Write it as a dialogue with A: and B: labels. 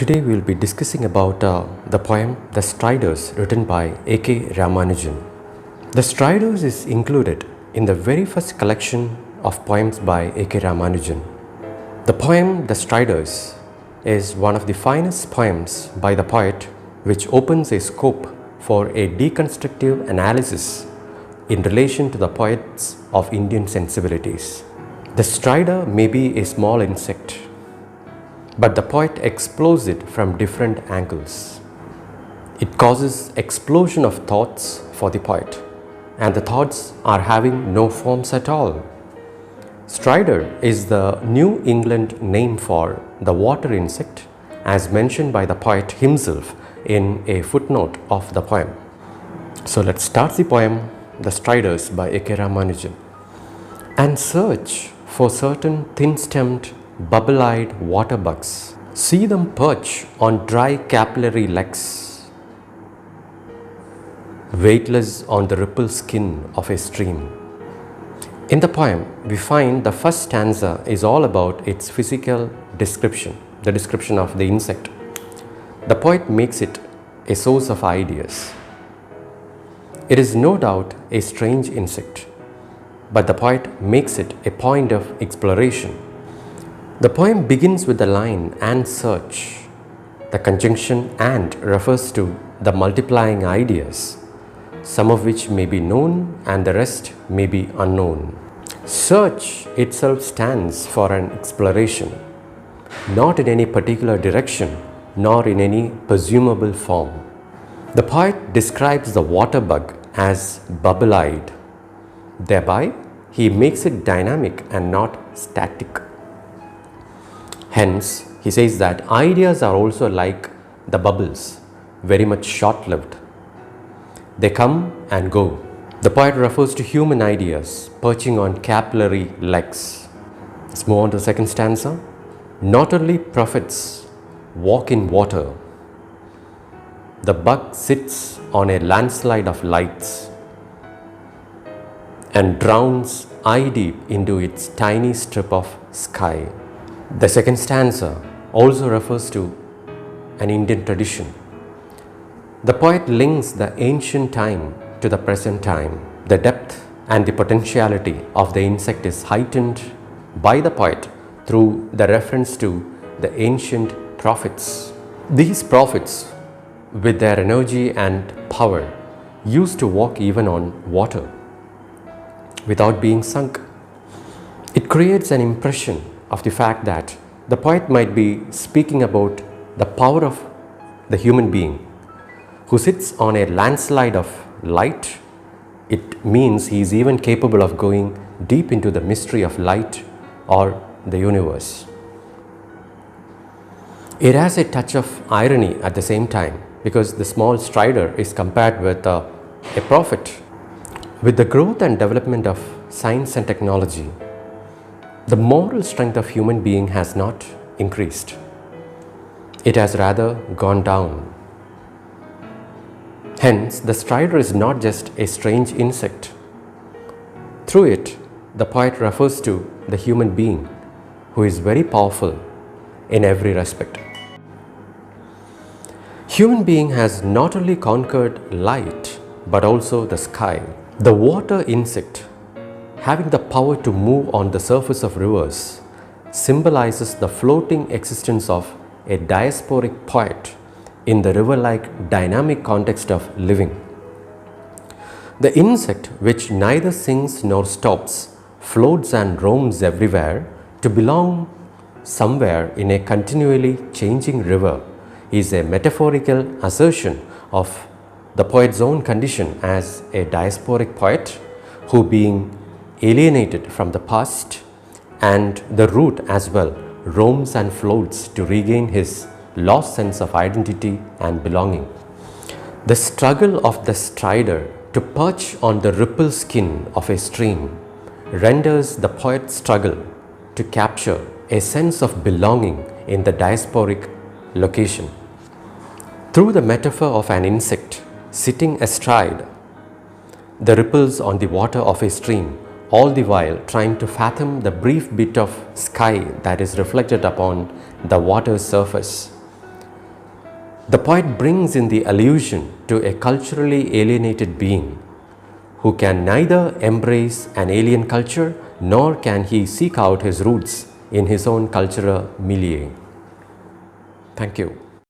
A: Today we will be discussing about the poem The Striders written by A K Ramanujan. The Striders is included in the very first collection of poems by A K Ramanujan. The poem The Striders is one of the finest poems by the poet which opens a scope for a deconstructive analysis in relation to the poets of Indian sensibilities. The strider may be a small insect, but the poet explores it from different angles. It causes explosion of thoughts for the poet, and the thoughts are having no forms at all. Strider is the New England name for the water insect, as mentioned by the poet himself in a footnote of the poem. So let's start the poem The Striders by A K Ramanujan. And search for certain thin-stemmed, bubble-eyed water bugs. See them perch on dry capillary legs, weightless on the ripple skin of a stream. In the poem, we find the first stanza is all about its physical description, the description of the insect. The poet makes it a source of ideas. It is no doubt a strange insect, but the poet makes it a point of exploration. The poem begins with the line "and search." The conjunction "and" refers to the multiplying ideas, some of which may be known and the rest may be unknown. Search itself stands for an exploration, not in any particular direction, nor in any presumable form. The poet describes the water bug as bubble-eyed. Thereby, he makes it dynamic and not static. Hence, he says that ideas are also like the bubbles, very much short-lived. They come and go. The poet refers to human ideas perching on capillary legs. Let's move on to the second stanza. Not only prophets walk in water, the bug sits on a landslide of lights and drowns eye deep into its tiny strip of sky. The second stanza also refers to an Indian tradition. The poet links the ancient time to the present time. The depth and the potentiality of the insect is heightened by the poet through the reference to the ancient prophets. These prophets, with their energy and power, used to walk even on water without being sunk. It creates an impression of the fact that the poet might be speaking about the power of the human being who sits on a landslide of light. It means he is even capable of going deep into the mystery of light or the universe. It has a touch of irony at the same time, because the small strider is compared with a prophet. With the growth and development of science and technology, the moral strength of human being has not increased. It has rather gone down. Hence, the strider is not just a strange insect. Through it, the poet refers to the human being who is very powerful in every respect. Human being has not only conquered light, but also the sky. The water insect, having the power to move on the surface of rivers, symbolizes the floating existence of a diasporic poet in the river-like dynamic context of living. The insect, which neither sings nor stops, floats and roams everywhere to belong somewhere in a continually changing river, is a metaphorical assertion of the poet's own condition as a diasporic poet who, being alienated from the past and the root as well, roams and floats to regain his lost sense of identity and belonging. The struggle of the strider to perch on the ripple skin of a stream renders the poet's struggle to capture a sense of belonging in the diasporic location. Through the metaphor of an insect sitting astride the ripples on the water of a stream, all the while trying to fathom the brief bit of sky that is reflected upon the water's surface, The poet brings in the allusion to a culturally alienated being who can neither embrace an alien culture nor can he seek out his roots in his own cultural milieu. Thank you.